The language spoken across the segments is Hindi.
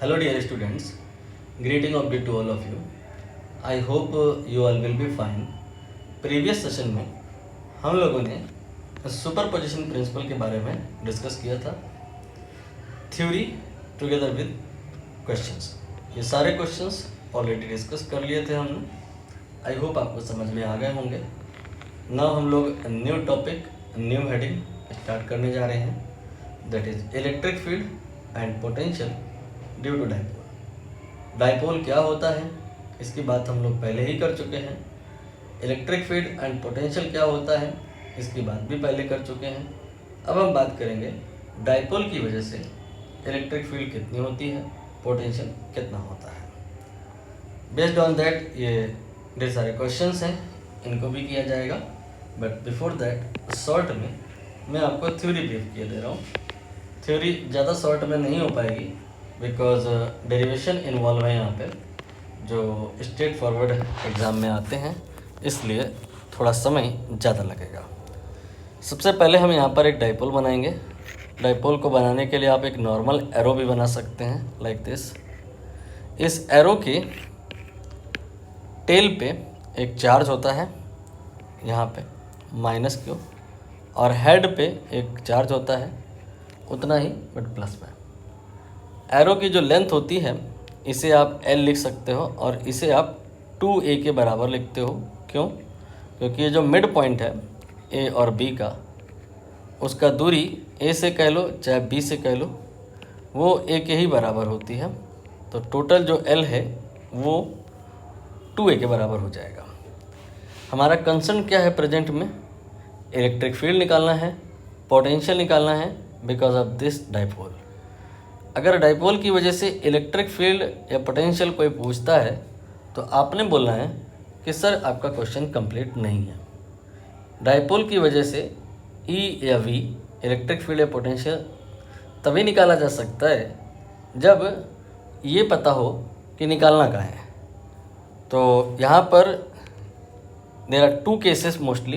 Hello dear students, greeting of day to all of you. I hope you all will be fine. Previous session में हम लोगों ने सुपरपोजिशन प्रिंसिपल के बारे में डिस्कस किया था, थ्योरी टुगेदर विद क्वेश्चंस। ये सारे क्वेश्चंस ऑलरेडी डिस्कस कर लिए थे हमने। आई होप आपको समझ में आ गए होंगे। नाउ हम लोग new topic, new heading start करने जा रहे हैं, that is electric field and potential due to dipole. Dipole क्या होता है इसकी बात हम लोग पहले ही कर चुके हैं। इलेक्ट्रिक फील्ड एंड पोटेंशियल क्या होता है इसकी बात भी पहले कर चुके हैं। अब हम बात करेंगे डाइपोल की वजह से इलेक्ट्रिक फील्ड कितनी होती है, पोटेंशियल कितना होता है। बेस्ड ऑन दैट ये ढेर सारे क्वेश्चंस हैं, इनको भी किया जाएगा। बट बिफोर दैट शॉर्ट में मैं आपको थ्योरी ब्रीफ किए दे रहा हूँ। थ्योरी ज़्यादा शॉर्ट में नहीं हो पाएगी बिकॉज डेरिवेशन इन्वॉल्व है यहाँ पे, जो स्ट्रेट फॉरवर्ड एग्ज़ाम में आते हैं, इसलिए थोड़ा समय ज़्यादा लगेगा। सबसे पहले हम यहाँ पर एक डाइपोल बनाएंगे। डाइपोल को बनाने के लिए आप एक नॉर्मल एरो भी बना सकते हैं, लाइक दिस। इस एरो के टेल पे एक चार्ज होता है यहाँ पे -Q, और हेड पे एक चार्ज होता है उतना ही बट प्लस में। एरो की जो लेंथ होती है इसे आप L लिख सकते हो और इसे आप 2a के बराबर लिखते हो। क्यों? क्योंकि ये जो मिड पॉइंट है A और B का, उसका दूरी A से कह लो चाहे B से कह लो, वो A के ही बराबर होती है। तो टोटल जो L है वो 2a के बराबर हो जाएगा। हमारा कंसर्न क्या है प्रेजेंट में? इलेक्ट्रिक फील्ड निकालना है, पोटेंशियल निकालना है बिकॉज ऑफ दिस डाइपोल। अगर डाइपोल की वजह से इलेक्ट्रिक फील्ड या पोटेंशियल कोई पूछता है तो आपने बोलना है कि सर आपका क्वेश्चन कंप्लीट नहीं है। डाइपोल की वजह से E या V, इलेक्ट्रिक फील्ड या पोटेंशियल, तभी निकाला जा सकता है जब ये पता हो कि निकालना कहाँ है। तो यहाँ पर देयर आर 2 केसेस मोस्टली।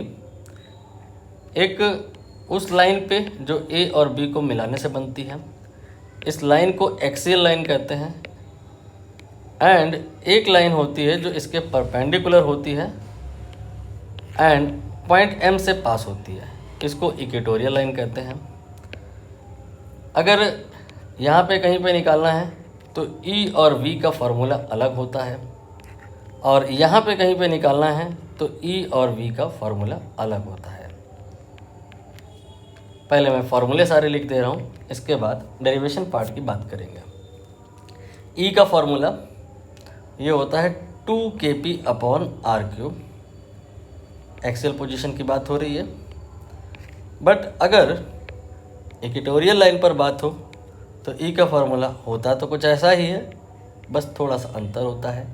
एक उस लाइन पे जो A और B को मिलाने से बनती है, इस लाइन को एक्सियल लाइन कहते हैं। एंड एक लाइन होती है जो इसके परपेंडिकुलर होती है एंड पॉइंट M से पास होती है, इसको इक्वेटोरियल लाइन कहते हैं। अगर यहाँ पे कहीं पे निकालना है तो E और V का फॉर्मूला अलग होता है, और यहाँ पे कहीं पे निकालना है तो E और V का फॉर्मूला अलग होता है। पहले मैं फॉर्मूले सारे लिख दे रहा हूँ, इसके बाद डेरिवेशन पार्ट की बात करेंगे। E का फॉर्मूला ये होता है 2kp/r³। एक्सियल पोजीशन की बात हो रही है। बट अगर इक्वेटोरियल लाइन पर बात हो तो E का फॉर्मूला होता तो कुछ ऐसा ही है, बस थोड़ा सा अंतर होता है,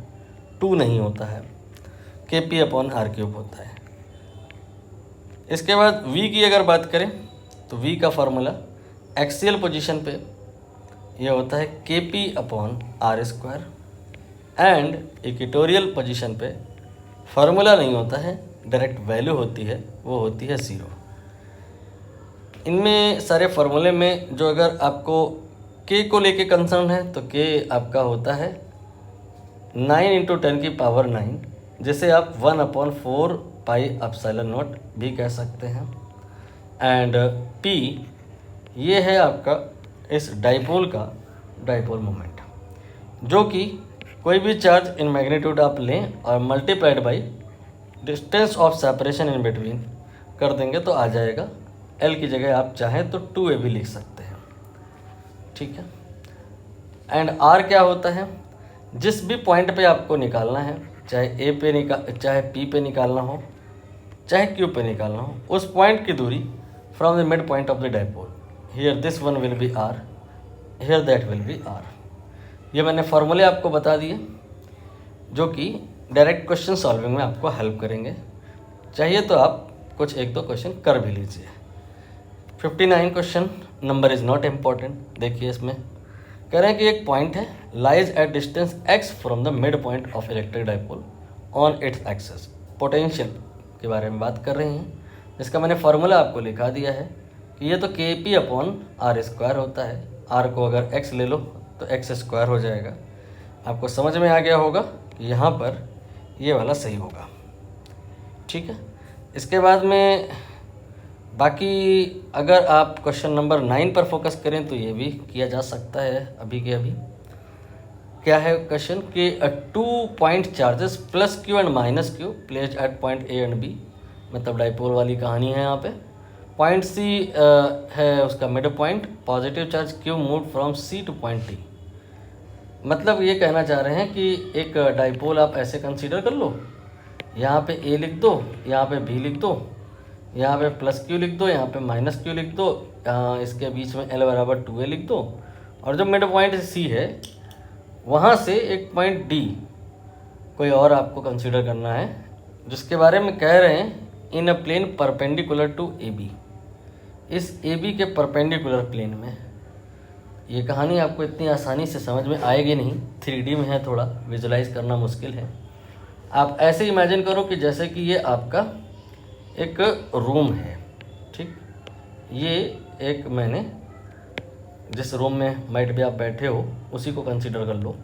2 नहीं होता है, kp/r³ होता है। इसके बाद V की अगर बात करें तो V का फॉर्मूला एक्सियल पोजीशन पे ये होता है kp/r², एंड इक्वेटोरियल पोजीशन पे फार्मूला नहीं होता है, डायरेक्ट वैल्यू होती है, वो होती है 0। इनमें सारे फार्मूले में जो अगर आपको k को लेके कंसर्न है तो k आपका होता है 9 × 10⁹, जिसे आप 1/4πε0 भी कह सकते हैं। एंड P ये है आपका इस डाइपोल का डाइपोल मोमेंट, जो कि कोई भी चार्ज इन मैग्नीट्यूड आप लें और multiplied by distance of separation in between कर देंगे तो आ जाएगा। L की जगह आप चाहें तो 2a भी लिख सकते हैं, ठीक है। एंड R क्या होता है? जिस भी पॉइंट पे आपको निकालना है, चाहे A पे चाहे P पे निकालना हो, चाहे Q पे निकालना हो, उस पॉइंट की दूरी from the mid point of the dipole. Here this one will be R, here that will be R। ये मैंने फॉर्मूले आपको बता दिए जो कि डायरेक्ट क्वेश्चन सॉल्विंग में आपको हेल्प करेंगे। चाहिए तो आप कुछ 1-2 क्वेश्चन कर भी लीजिए। 59 question, number is not important. देखिए इसमें कह रहे हैं कि एक पॉइंट है, lies at distance x from the mid point of electric dipole on its axis. Potential के बारे में बात कर रहे हैं, जिसका मैंने फार्मूला आपको लिखा दिया है कि ये तो kp/r² होता है। r को अगर x ले लो तो एक्स स्क्वायर हो जाएगा। आपको समझ में आ गया होगा कि यहाँ पर ये वाला सही होगा। ठीक है, इसके बाद में बाकी अगर आप क्वेश्चन नंबर 9 पर फोकस करें तो ये भी किया जा सकता है अभी के अभी। क्या है क्वेश्चन कि 2 point charges plus q and minus q placed at point A and B, मतलब डाइपोल वाली कहानी है। यहाँ पे पॉइंट सी है उसका mid point, positive charge q move from C to point D. मतलब ये कहना चाह रहे हैं कि एक डाइपोल आप ऐसे कंसीडर कर लो, यहाँ पे ए लिख दो, यहाँ पे बी लिख दो, यहाँ पे प्लस क्यू लिख दो, यहाँ पे माइनस क्यू लिख दो, इसके बीच में एल बराबर 2a लिख दो, और जो मिड पॉइंट सी है वहाँ से एक पॉइंट डी कोई और आपको कंसीडर करना है, जिसके बारे में कह रहे हैं in a plane perpendicular to A B. इस ए बी के परपेंडिकुलर प्लेन में। ये कहानी आपको इतनी आसानी से समझ में आएगी नहीं, 3D में है, थोड़ा विजुलाइज करना मुश्किल है। आप ऐसे इमेजिन करो कि जैसे कि ये आपका एक रूम है। ठीक, ये एक मैंने जिस रूम में माइट भी आप बैठे हो उसी को कंसीडर कर लो,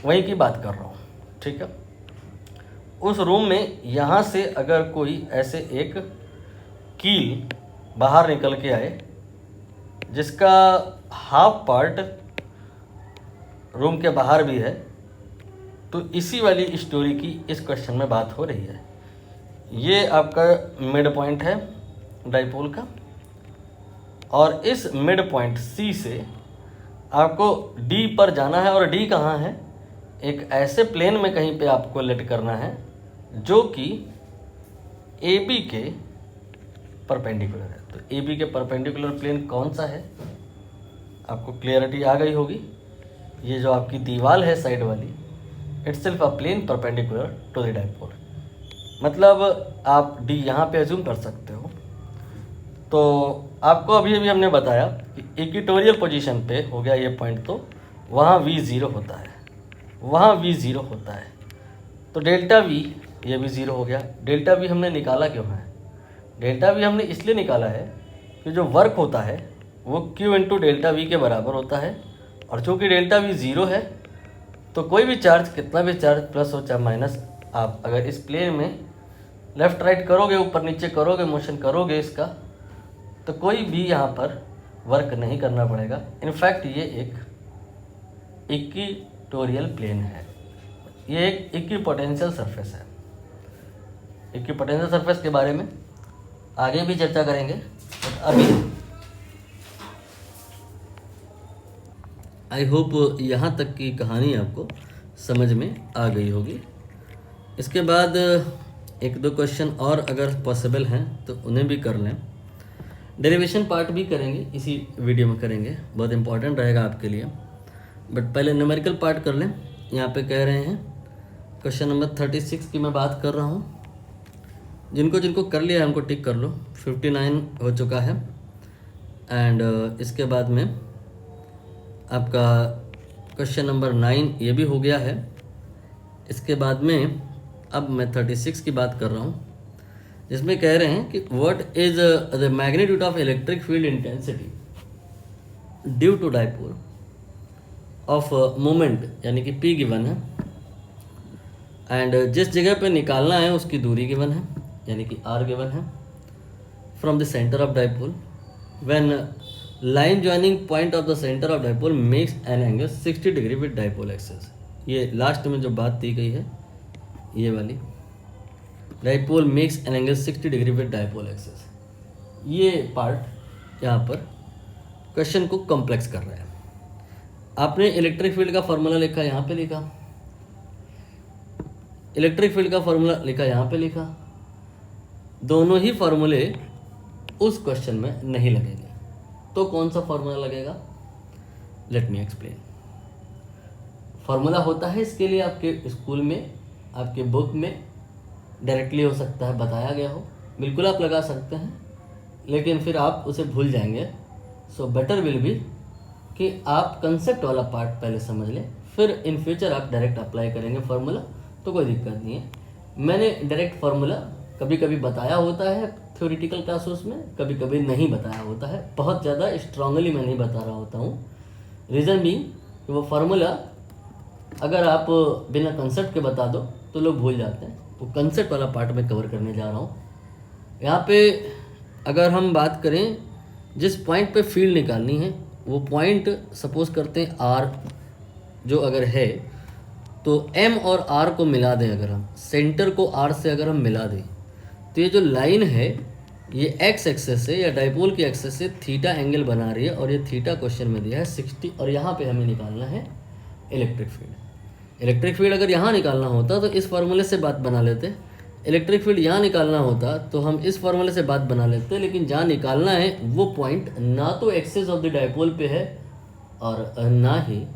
वहीं की बात कर रहा हूँ। ठीक है, उस रूम में यहाँ से अगर कोई ऐसे एक कील बाहर निकल के आए जिसका हाफ पार्ट रूम के बाहर भी है, तो इसी वाली स्टोरी की इस क्वेश्चन में बात हो रही है। ये आपका मिड पॉइंट है डाइपोल का, और इस मिड पॉइंट सी से आपको डी पर जाना है, और डी कहाँ है, एक ऐसे प्लेन में कहीं पे आपको लेट करना है जो कि ए बी के परपेंडिकुलर है। तो ए बी के परपेंडिकुलर प्लेन कौन सा है, आपको क्लियरिटी आ गई होगी। ये जो आपकी दीवार है साइड वाली, itself a plane perpendicular to the dipole. मतलब आप डी यहाँ पे अज्यूम कर सकते हो। तो आपको अभी अभी हमने बताया कि इक्वेटोरियल पोजीशन पे हो गया ये पॉइंट, तो वहाँ V0 होता है, वहाँ V0 होता है। तो डेल्टा V ये भी 0 हो गया। डेल्टा V हमने निकाला क्यों है? डेल्टा V हमने इसलिए निकाला है कि जो वर्क होता है वो Q इंटू डेल्टा V के बराबर होता है, और चूँकि डेल्टा V 0 है तो कोई भी चार्ज, कितना भी चार्ज प्लस हो चाहे माइनस, आप अगर इस प्लेन में लेफ़्ट राइट करोगे, ऊपर नीचे करोगे, मोशन करोगे इसका, तो कोई भी यहाँ पर वर्क नहीं करना पड़ेगा। इनफैक्ट ये एक इक्वेटोरियल प्लेन है, ये एक इक्विपोटेंशियल सरफेस है। इक्विपोटेंशियल सरफेस के बारे में आगे भी चर्चा करेंगे, बट अभी आई होप यहाँ तक की कहानी आपको समझ में आ गई होगी। इसके बाद एक दो क्वेश्चन और अगर पॉसिबल हैं तो उन्हें भी कर लें। डेरिवेशन पार्ट भी करेंगे, इसी वीडियो में करेंगे, बहुत इंपॉर्टेंट रहेगा आपके लिए। बट पहले न्यूमेरिकल पार्ट कर लें। यहाँ पे कह रहे हैं क्वेश्चन नंबर 36 की मैं बात कर रहा हूँ। जिनको जिनको कर लिया है उनको टिक कर लो। 59 हो चुका है। एंड इसके बाद में आपका क्वेश्चन नंबर 9 ये भी हो गया है। इसके बाद में अब मैं 36 की बात कर रहा हूँ, जिसमें कह रहे हैं कि what is the magnitude of electric field intensity due to dipole of moment, यानी कि P गिवन है, एंड जिस जगह पे निकालना है उसकी दूरी गिवन है, यानी कि R गिवन है, from the centre of dipole when line joining point of the centre of dipole makes an angle 60 degree with dipole axis. ये लास्ट में जो बात दी गई है ये वाली, dipole makes an angle 60 degree with dipole axis, ये पार्ट यहाँ पर क्वेश्चन को कॉम्प्लेक्स कर रहा है। आपने इलेक्ट्रिक फील्ड का फॉर्मूला लिखा, यहाँ पे लिखा, इलेक्ट्रिक फील्ड का फॉर्मूला लिखा, यहाँ पे लिखा, दोनों ही फॉर्मूले उस क्वेश्चन में नहीं लगेंगे। तो कौन सा फॉर्मूला लगेगा? Let me explain. फॉर्मूला होता है इसके लिए आपके स्कूल में, आपके बुक में डायरेक्टली हो सकता है बताया गया हो, बिल्कुल आप लगा सकते हैं, लेकिन फिर आप उसे भूल जाएंगे। सो बेटर विल बी कि आप कंसेप्ट वाला पार्ट पहले समझ लें, फिर इन फ्यूचर आप डायरेक्ट अप्लाई करेंगे फार्मूला, तो कोई दिक्कत नहीं है। मैंने डायरेक्ट फार्मूला कभी कभी बताया होता है थ्योरेटिकल क्लासेस में, कभी कभी नहीं बताया होता है, बहुत ज़्यादा स्ट्रांगली मैं नहीं बता रहा होता हूँ। रीज़न भी वो फार्मूला अगर आप बिना कंसेप्ट के बता दो तो लोग भूल जाते हैं, वो कंसेप्ट वाला पार्ट मैं कवर करने जा रहा हूँ। यहाँ पे अगर हम बात करें जिस पॉइंट पे फील्ड निकालनी है, वो पॉइंट सपोज करते हैं आर जो अगर है, तो एम और आर को मिला दें, अगर हम सेंटर को आर से अगर हम मिला दें, तो ये जो लाइन है ये एक्स एक्सेस से या डाइपोल की एक्सेस से थीटा एंगल बना रही है, और ये थीटा क्वेश्चन में दिया है 60, और यहाँ पे हमें निकालना है इलेक्ट्रिक फील्ड। इलेक्ट्रिक फील्ड अगर यहाँ निकालना होता तो इस फार्मूले से बात बना लेते, इलेक्ट्रिक फील्ड यहाँ निकालना होता तो हम इस फार्मूले से बात बना लेते, लेकिन जहाँ निकालना है वो पॉइंट ना तो एक्सेस ऑफ द डाइपोल पे है और ना ही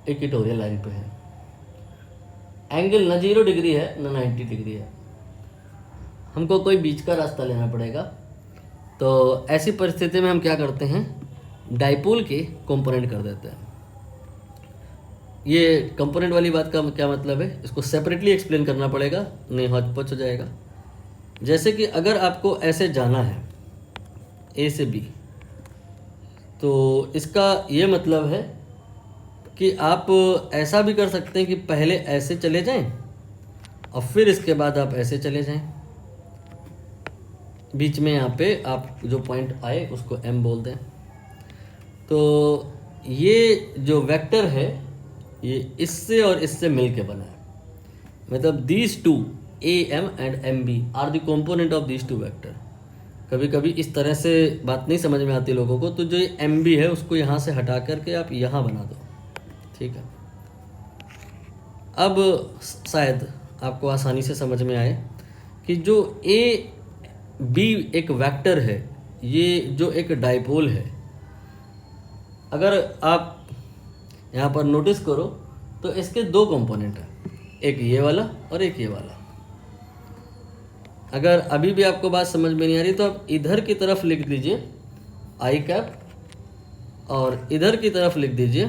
इक्वेटोरियल लाइन पे है। एंगल ना 0 डिग्री है ना 90 डिग्री है, हमको कोई बीच का रास्ता लेना पड़ेगा। तो ऐसी परिस्थिति में हम क्या करते हैं, डाइपोल के कंपोनेंट कर देते हैं। ये कंपोनेंट वाली बात का क्या मतलब है, इसको सेपरेटली एक्सप्लेन करना पड़ेगा, नहीं हौच-पौच हो जाएगा। जैसे कि अगर आपको ऐसे जाना है ए से बी, तो इसका ये मतलब है कि आप ऐसा भी कर सकते हैं कि पहले ऐसे चले जाएं और फिर इसके बाद आप ऐसे चले जाएं। बीच में यहाँ पे आप जो पॉइंट आए उसको एम बोल दें। तो ये जो वेक्टर है ये इससे और इससे मिल के बना है, मतलब these two A M and M B are the component of these two vector. कभी कभी इस तरह से बात नहीं समझ में आती लोगों को, तो जो ये एम बी है उसको यहाँ से हटा करके आप यहाँ बना दो, ठीक है। अब शायद आपको आसानी से समझ में आए कि जो ए बी एक वेक्टर है, ये जो एक डाइपोल है, अगर आप यहाँ पर नोटिस करो तो इसके दो कंपोनेंट हैं, एक ये वाला और एक ये वाला। अगर अभी भी आपको बात समझ में नहीं आ रही तो आप इधर की तरफ लिख दीजिए आई कैप और इधर की तरफ लिख दीजिए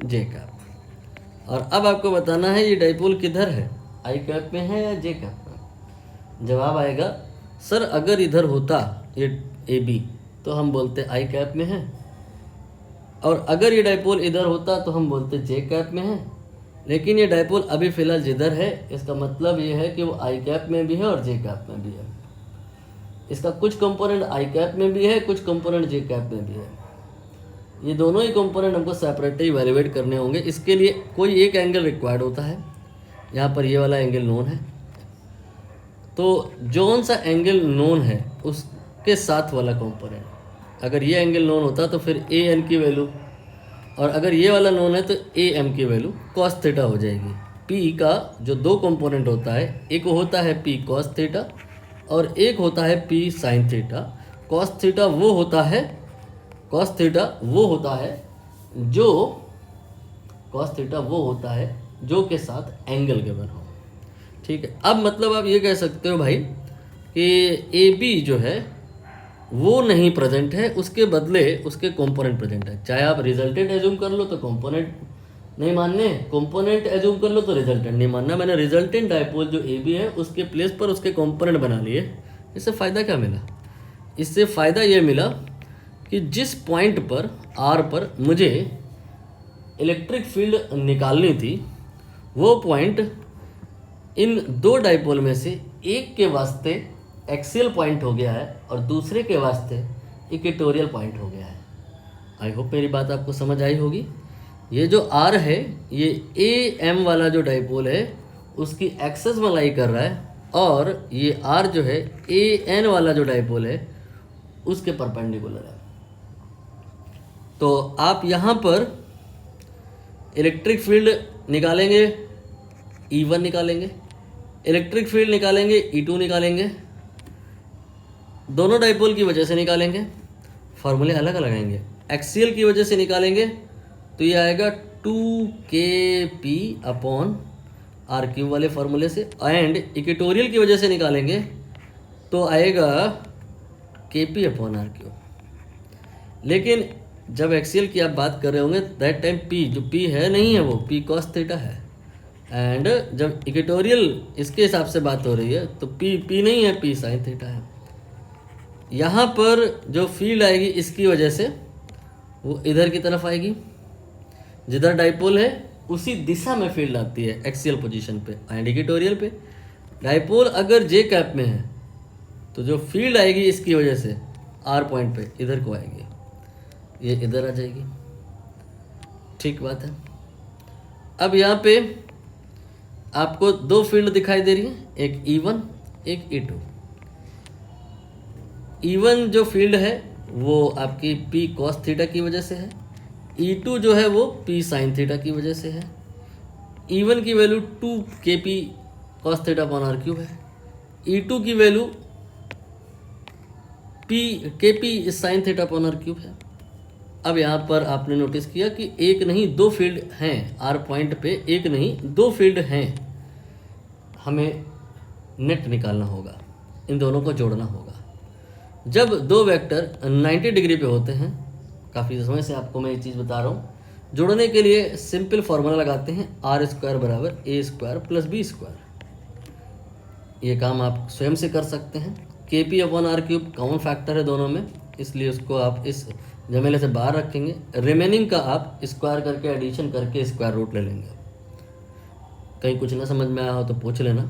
जे कैप, और अब आपको बताना है ये डाइपोल किधर है, आई कैप में है या जे कैप में। जवाब आएगा सर अगर इधर होता ये ए बी तो हम बोलते आई कैप में है, और अगर ये डाइपोल इधर होता तो हम बोलते जे कैप में है। लेकिन ये डाइपोल अभी फ़िलहाल जिधर है, इसका मतलब ये है कि वो आई कैप में भी है और जे कैप में भी है। इसका कुछ कंपोनेंट आई कैप में भी है, कुछ कंपोनेंट जे कैप में भी है। ये दोनों ही कंपोनेंट हमको सेपरेटली इवैल्यूएट करने होंगे। इसके लिए कोई एक एंगल रिक्वायर्ड होता है, यहाँ पर ये वाला एंगल नोन है, तो जौन सा एंगल नोन है उसके साथ वाला कंपोनेंट, अगर ये एंगल नोन होता तो फिर ए एन की वैल्यू, और अगर ये वाला नोन है तो ए एम की वैल्यू कॉस थीटा हो जाएगी। पी का जो दो कंपोनेंट होता है, एक होता है पी कॉस थीटा और एक होता है P sine theta. Cos theta वो होता है जो के साथ एंगल गिवन हो, ठीक है। अब मतलब आप ये कह सकते हो भाई कि ए बी जो है वो नहीं प्रेजेंट है, उसके बदले उसके कंपोनेंट प्रेजेंट है। चाहे आप रिजल्टेंट एज्यूम कर लो तो कंपोनेंट नहीं मानने, कंपोनेंट एज्यूम कर लो तो रिजल्टेंट नहीं मानना। मैंने रिजल्टेंट डाइपोल जो ए बी है उसके प्लेस पर उसके कंपोनेंट बना लिए। इससे फ़ायदा क्या मिला? इससे फ़ायदा ये मिला कि जिस पॉइंट पर आर पर मुझे इलेक्ट्रिक फील्ड निकालनी थी, वो पॉइंट इन दो डाइपोल में से एक के वास्ते एक्सियल पॉइंट हो गया है और दूसरे के वास्ते इक्वेटोरियल पॉइंट हो गया है। आई होप मेरी बात आपको समझ आई होगी। ये जो आर है ये ए एम वाला जो डाइपोल है उसकी एक्सेस में लाई कर रहा है, और ये आर जो है ए एन वाला जो डाइपोल है उसके परपेंडिकुलर है। तो आप यहाँ पर इलेक्ट्रिक फील्ड निकालेंगे, E1 निकालेंगे, इलेक्ट्रिक फील्ड निकालेंगे, E2 निकालेंगे, दोनों डाइपोल की वजह से निकालेंगे, फार्मूले अलग अलग आएंगे। एक्सियल की वजह से निकालेंगे तो ये आएगा 2kp अपॉन आर क्यूब वाले फार्मूले से, एंड इक्वेटोरियल की वजह से निकालेंगे तो आएगा kp अपॉन आर क्यूब। लेकिन जब एक्सियल की आप बात कर रहे होंगे दैट टाइम p जो p है नहीं है, वो p cos थीटा है, एंड जब इक्वेटोरियल इसके हिसाब से बात हो रही है तो p नहीं है, p साइन थीटा है। यहाँ पर जो फील्ड आएगी इसकी वजह से वो इधर की तरफ आएगी, जिधर डाइपोल है उसी दिशा में फील्ड आती है एक्सियल पोजीशन पे एंड इक्वेटोरियल पे। डाइपोल अगर जे कैप में है तो जो फील्ड आएगी इसकी वजह से आर पॉइंट पे इधर को आएगी, ये इधर आ जाएगी। ठीक बात है। अब यहाँ पे आपको दो फील्ड दिखाई दे रही है, एक E1 एक E2। E1 जो फील्ड है वो आपकी P cos थीटा की वजह से है, E2 जो है वो P sin थीटा की वजह से है। E1 की value 2 KP cos theta upon r cube है, E2 की value KP sin theta upon r cube है। अब यहाँ पर आपने नोटिस किया कि एक नहीं दो फील्ड हैं आर पॉइंट पे, एक नहीं दो फील्ड हैं। हमें नेट निकालना होगा, इन दोनों को जोड़ना होगा। जब दो वेक्टर 90 डिग्री पे होते हैं, काफ़ी समय से आपको मैं ये चीज़ बता रहा हूँ, जोड़ने के लिए सिंपल फार्मूला लगाते हैं R² बराबर A² प्लस B²। ये काम आप स्वयं से कर सकते हैं। KP upon r cube common factor है दोनों में, इसलिए उसको आप इस जमेले से बाहर रखेंगे। रिमेनिंग का आप स्क्वायर करके एडिशन करके स्क्वायर रूट ले लेंगे। कहीं कुछ ना समझ में आया हो तो पूछ लेना।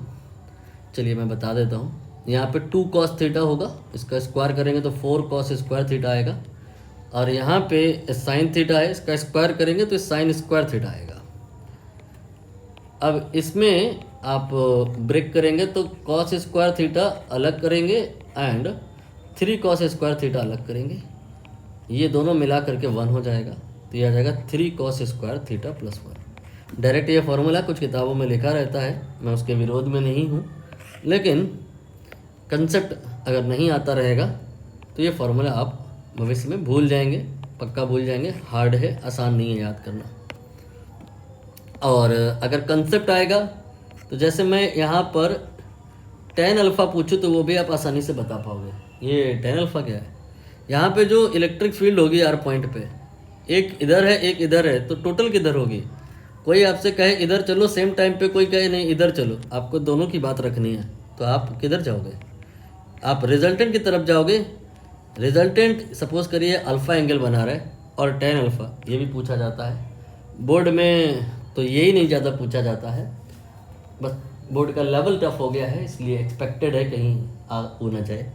चलिए मैं बता देता हूँ। यहाँ पे 2 cos थीटा होगा, इसका स्क्वायर करेंगे तो 4 cos स्क्वायर थीटा आएगा। और यहाँ पे साइन थीटा है, इसका स्क्वायर करेंगे तो साइन स्क्वायर थीटा आएगा। अब इसमें आप ब्रेक करेंगे तो cos स्क्वायर थीटा अलग करेंगे एंड 3 cos स्क्वायर थीटा अलग करेंगे, ये दोनों मिला करके 1 हो जाएगा। तो ये आ जाएगा 3 cos square theta plus 1। Direct ये फॉर्मूला कुछ किताबों में लिखा रहता है, मैं उसके विरोध में नहीं हूँ, लेकिन कंसेप्ट अगर नहीं आता रहेगा तो ये फॉर्मूला आप भविष्य में भूल जाएंगे, पक्का भूल जाएंगे। हार्ड है, आसान नहीं है याद करना। और अगर कंसेप्ट आएगा तो जैसे मैं यहाँ पर tan अल्फ़ा पूछूँ तो वो भी आप आसानी से बता पाओगे। ये tan अल्फ़ा क्या है? यहाँ पे जो इलेक्ट्रिक फील्ड होगी आर पॉइंट पे, एक इधर है एक इधर है, तो टोटल किधर होगी? कोई आपसे कहे इधर चलो सेम टाइम पे, कोई कहे नहीं इधर चलो, आपको दोनों की बात रखनी है। तो आप किधर जाओगे? आप रिजल्टेंट की तरफ जाओगे। रिजल्टेंट सपोज करिए अल्फ़ा एंगल बना रहा है और tan अल्फ़ा, ये भी पूछा जाता है बोर्ड में, तो यही नहीं ज़्यादा पूछा जाता है। बस बोर्ड का लेवल टफ हो गया है, इसलिए एक्सपेक्टेड है कहीं होना चाहिए।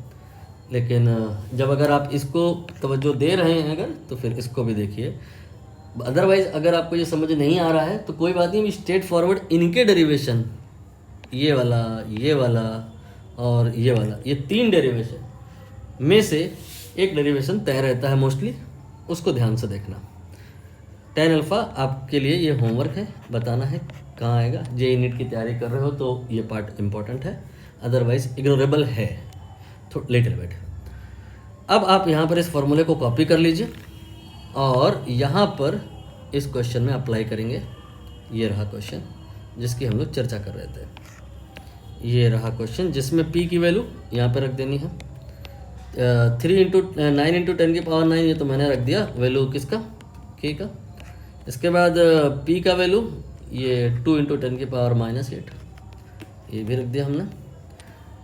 लेकिन जब अगर आप इसको तवज्जो दे रहे हैं अगर, तो फिर इसको भी देखिए। अदरवाइज़ अगर आपको ये समझ नहीं आ रहा है तो कोई बात नहीं, स्ट्रेट फॉरवर्ड इनके डेरिवेशन, ये वाला और ये वाला, ये 3 डेरिवेशन में से एक डेरिवेशन तय रहता है मोस्टली, उसको ध्यान से देखना। tan अल्फ़ा आपके लिए ये होमवर्क है, बताना है कहाँ आएगा। JEE नीट की तैयारी कर रहे हो तो ये पार्ट इम्पॉर्टेंट है, अदरवाइज इग्नोरेबल है लिटिल बिट। अब आप यहाँ पर इस फॉर्मूले को कॉपी कर लीजिए और यहाँ पर इस क्वेश्चन में अप्लाई करेंगे। ये रहा क्वेश्चन जिसकी हम लोग चर्चा कर रहे थे, ये रहा क्वेश्चन जिसमें P की वैल्यू यहाँ पर रख देनी है 3 × 9 × 10 की पावर 9, ये तो मैंने रख दिया वैल्यू किसका, K का। इसके बाद P का वैल्यू ये 2 × 10 की पावर -8, ये भी रख दिया हमने।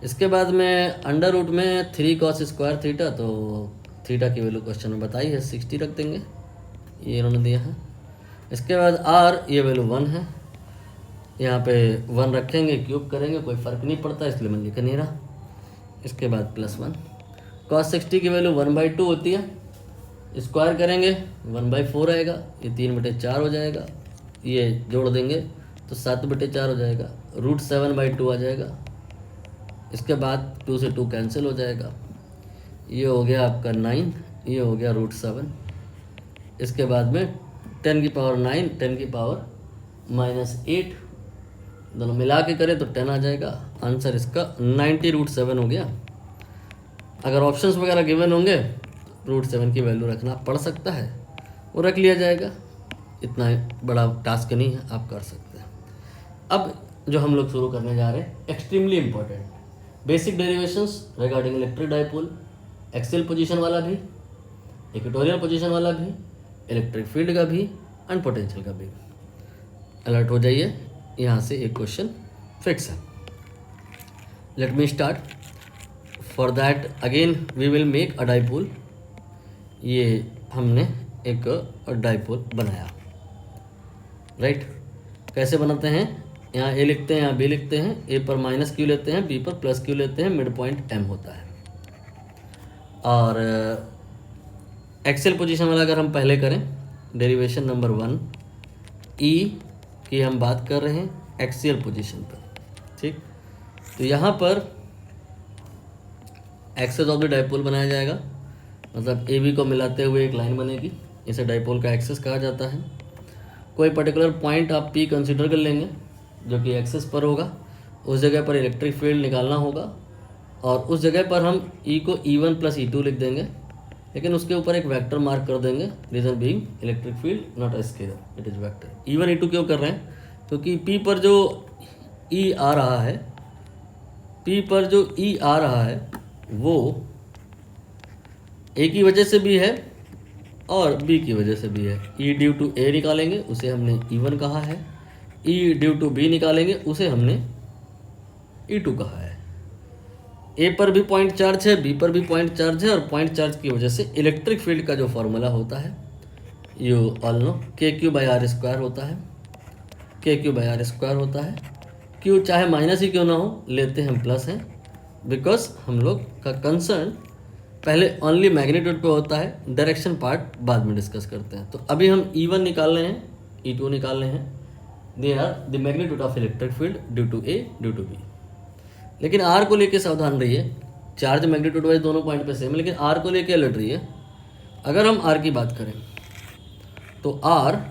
इसके बाद में अंडर रूट में 3 cos स्क्वायर थीटा, तो थीटा की वैल्यू क्वेश्चन में बताई है 60 रख देंगे, ये इन्होंने दिया है। इसके बाद R, ये वैल्यू 1 है, यहाँ पे 1 रखेंगे, क्यूब करेंगे, कोई फ़र्क नहीं पड़ता इसलिए मैं लिख नहीं रहा। इसके बाद +1, cos 60 की वैल्यू 1/2 होती है, स्क्वायर करेंगे 1/4 आएगा, ये 3/4 हो जाएगा, ये जोड़ देंगे तो 7/4 हो जाएगा, √7/2 आ जाएगा। इसके बाद 2 से 2 कैंसिल हो जाएगा, ये हो गया आपका 9, ये हो गया √7। इसके बाद में 10 की पावर 9, 10 की पावर -8, दोनों मिला के करें तो 10 आ जाएगा। आंसर इसका 90 √7 हो गया। अगर ऑप्शंस वगैरह गिवन होंगे √7 की वैल्यू रखना पड़ सकता है, वो रख लिया जाएगा, इतना बड़ा टास्क नहीं है, आप कर सकते हैं। अब जो हम लोग शुरू करने जा रहे हैं, extremely important basic derivations regarding electric dipole, axial position वाला भी, इक्वेटोरियल पोजीशन वाला भी, इलेक्ट्रिक फील्ड का भी एंड पोटेंशियल का भी। अलर्ट हो जाइए, यहाँ से एक क्वेश्चन फिक्स है। Let me start. For that again we will make a dipole. ये हमने एक डाइपोल बनाया, राइट। कैसे बनाते हैं, यहाँ ए लिखते हैं, यहाँ बी लिखते हैं, ए पर माइनस क्यू लेते हैं, बी पर प्लस क्यू लेते हैं, मिड पॉइंट एम होता है। और एक्सेल पोजीशन वाला अगर हम पहले करें, डेरिवेशन नंबर 1 ई की हम बात कर रहे हैं एक्सियल पोजीशन पर, ठीक। तो यहाँ पर एक्सेस ऑफ द डाइपोल बनाया जाएगा, मतलब ए बी को मिलाते हुए एक लाइन बनेगी, इसे डाइपोल का एक्सेस कहा जाता है। कोई पर्टिकुलर पॉइंट आप पी कंसीडर कर लेंगे जो कि एक्सेस पर होगा, उस जगह पर इलेक्ट्रिक फील्ड निकालना होगा, और उस जगह पर हम ई को E1 प्लस E2 लिख देंगे, लेकिन उसके ऊपर एक वेक्टर मार्क कर देंगे, reason being electric field not a scalar, it is vector. E1 E2 क्यों कर रहे हैं, क्योंकि पी पर जो ई आ रहा है, पी पर जो ई आ रहा है वो ए की वजह से भी है और बी की वजह से भी है। ई ड्यू टू ए निकालेंगे, उसे हमने E1 कहा है, ई ड्यू टू बी निकालेंगे, उसे हमने E2 कहा है। ए पर भी पॉइंट चार्ज है, बी पर भी पॉइंट चार्ज है, और पॉइंट चार्ज की वजह से इलेक्ट्रिक फील्ड का जो फॉर्मूला होता है यू ऑल नो KQ/R² होता है, KQ/R² होता है। क्यू चाहे माइनस ही क्यों ना हो, लेते हम प्लस हैं, बिकॉज हम लोग का कंसर्न पहले ओनली मैग्नीट्यूड पे होता है, डायरेक्शन पार्ट बाद में डिस्कस करते हैं। तो अभी हम E1 निकाल रहे हैं, E2 निकाल रहे हैं, they are the magnitude of electric field due to A due to B. लेकिन आर को लेके सावधान रहिए, चार्ज मैग्नीट्यूड वाइज दोनों पॉइंट पे सेम है, लेकिन आर को लेके अलर्ट रहिए। अगर हम आर की बात करें तो आर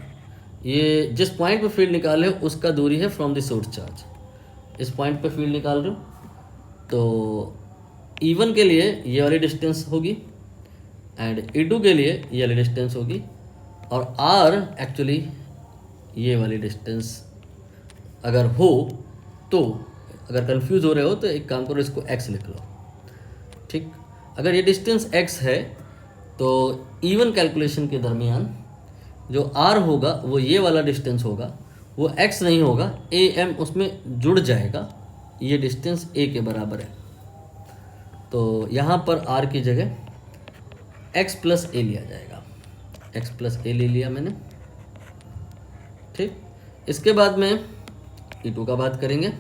ये जिस पॉइंट पे फील्ड निकाले हो उसका दूरी है फ्रॉम द सोर्स चार्ज। इस पॉइंट पे फील्ड निकाल रहे हो तो E1 के लिए ये वाली डिस्टेंस होगी एंड E2 के लिए ये वाली डिस्टेंस होगी, और R एक्चुअली ये वाली डिस्टेंस अगर हो तो, अगर कंफ्यूज हो रहे हो तो एक काम करो, इसको x लिख लो, ठीक। अगर ये डिस्टेंस x है तो E1 कैलकुलेशन के दरमियान जो R होगा वो ये वाला डिस्टेंस होगा, वो x नहीं होगा, AM उसमें जुड़ जाएगा, ये डिस्टेंस a के बराबर है। तो यहाँ पर R की जगह x प्लस a लिया जाएगा, x प्लस a ले लिया मैंने, ठीक। इसके बाद में E2 का बात करेंगे।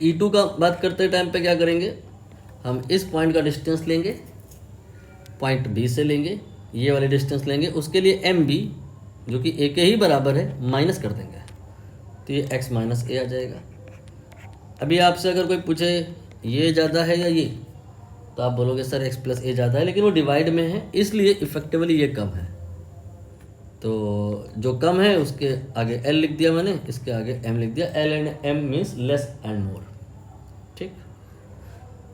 E2 का बात करते टाइम पे क्या करेंगे, हम इस पॉइंट का डिस्टेंस लेंगे, पॉइंट B से लेंगे, ये वाली डिस्टेंस लेंगे, उसके लिए MB जो कि a के ही बराबर है माइनस कर देंगे, तो ये x माइनस a आ जाएगा। अभी आपसे अगर कोई पूछे ये ज़्यादा है या ये, तो आप बोलोगे सर x प्लस a ज़्यादा है, लेकिन वो डिवाइड में है इसलिए इफेक्टिवली ये कम है। तो जो कम है उसके आगे L लिख दिया मैंने, इसके आगे M लिख दिया। L and M means less and more, ठीक।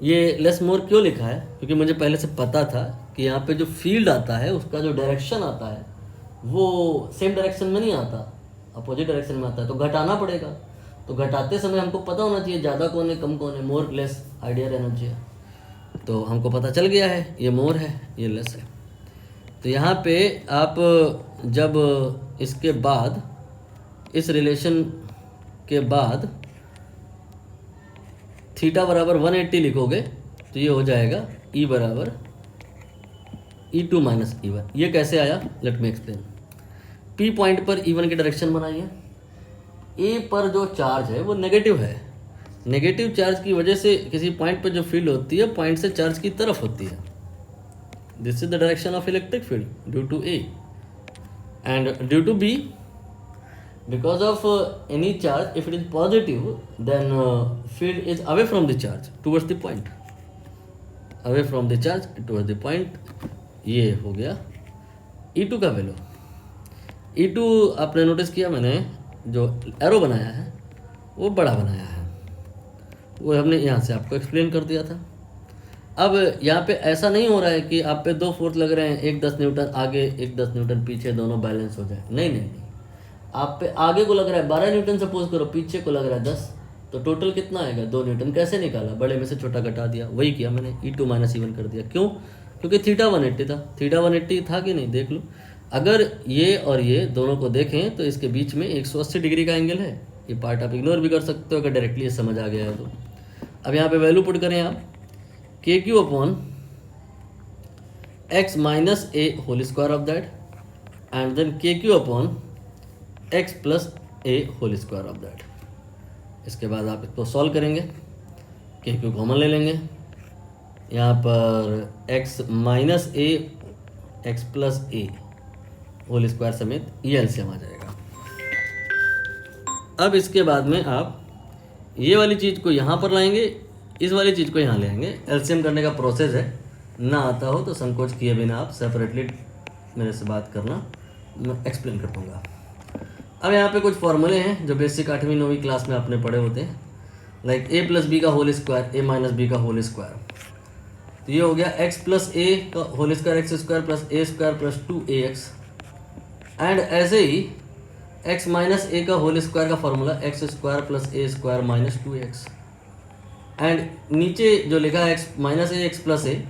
ये लेस मोर क्यों लिखा है, क्योंकि मुझे पहले से पता था कि यहाँ पे जो फील्ड आता है उसका जो डायरेक्शन आता है वो सेम डायरेक्शन में नहीं आता, अपोजिट डायरेक्शन में आता है, तो घटाना पड़ेगा। तो घटाते समय हमको पता होना चाहिए ज़्यादा कौन है कम कौन है, मोर लेस आइडिया रहना चाहिए। तो हमको पता चल गया है ये मोर है ये लेस है। तो यहाँ पे आप जब इसके बाद इस रिलेशन के बाद थीटा बराबर 180 लिखोगे तो ये हो जाएगा E बराबर E2 माइनस E1। ये कैसे आया, let me explain. P point पर E1 की डायरेक्शन बनाइए, ए पर जो चार्ज है वो नेगेटिव है, नेगेटिव चार्ज की वजह से किसी पॉइंट पर जो फील्ड होती है पॉइंट से चार्ज की तरफ होती है, this is the direction of electric field due to A and due to B because of any charge if it is positive then field is away from the charge towards the point, away from the charge towards the point। ये हो गया E2 का वैल्यू। E2 आपने नोटिस किया मैंने जो एरो बनाया है वो बड़ा बनाया है, वो हमने यहाँ से आपको एक्सप्लेन कर दिया था। अब यहाँ पे ऐसा नहीं हो रहा है कि आप पे 2 फोर्स लग रहे हैं, एक 10 न्यूटन आगे एक 10 न्यूटन पीछे, दोनों बैलेंस हो जाए, नहीं नहीं नहीं, आप पे आगे को लग रहा है 12 न्यूटन सपोज करो, पीछे को लग रहा है 10, तो टोटल कितना आएगा 2 न्यूटन। कैसे निकाला, बड़े में से छोटा घटा दिया, वही किया मैंने, E2 माइनस E1 कर दिया। क्यों, क्योंकि थीटा 180 था, थीटा 180 था कि नहीं, देख लो। अगर ये और ये दोनों को देखें तो इसके बीच में 180 डिग्री का एंगल है, ये पार्ट आप इग्नोर भी कर सकते हो अगर डायरेक्टली ये समझ आ गया है तो। अब यहाँ पे वैल्यू पुट करें आप, KQ upon x minus A whole square of that and then K Q upon x plus A whole square of that. इसके बाद आप इसको सॉल्व करेंगे, के क्यू कॉमन ले लेंगे, यहाँ पर x minus a x plus A whole square समेत ये एलसीएम आ जाएगा। अब इसके बाद में आप ये वाली चीज़ को यहाँ पर लाएंगे, इस वाली चीज़ को यहाँ ले आएंगे। एलसीएम करने का प्रोसेस है, ना आता हो तो संकोच किए बिना आप सेपरेटली मेरे से बात करना, मैं एक्सप्लेन कर दूँगा। अब यहाँ पे कुछ फॉर्मूले हैं जो बेसिक 8वीं 9वीं क्लास में आपने पढ़े होते हैं, लाइक ए प्लस बी का whole square, a minus b का होल स्क्वायर। तो ये हो गया एक्स प्लस ए का whole square x square plus a square plus 2ax। And ऐसे ही एक्स माइनस ए का होल स्क्वायर का formula x square plus a square minus 2x। And नीचे जो लिखा है x minus a x plus a,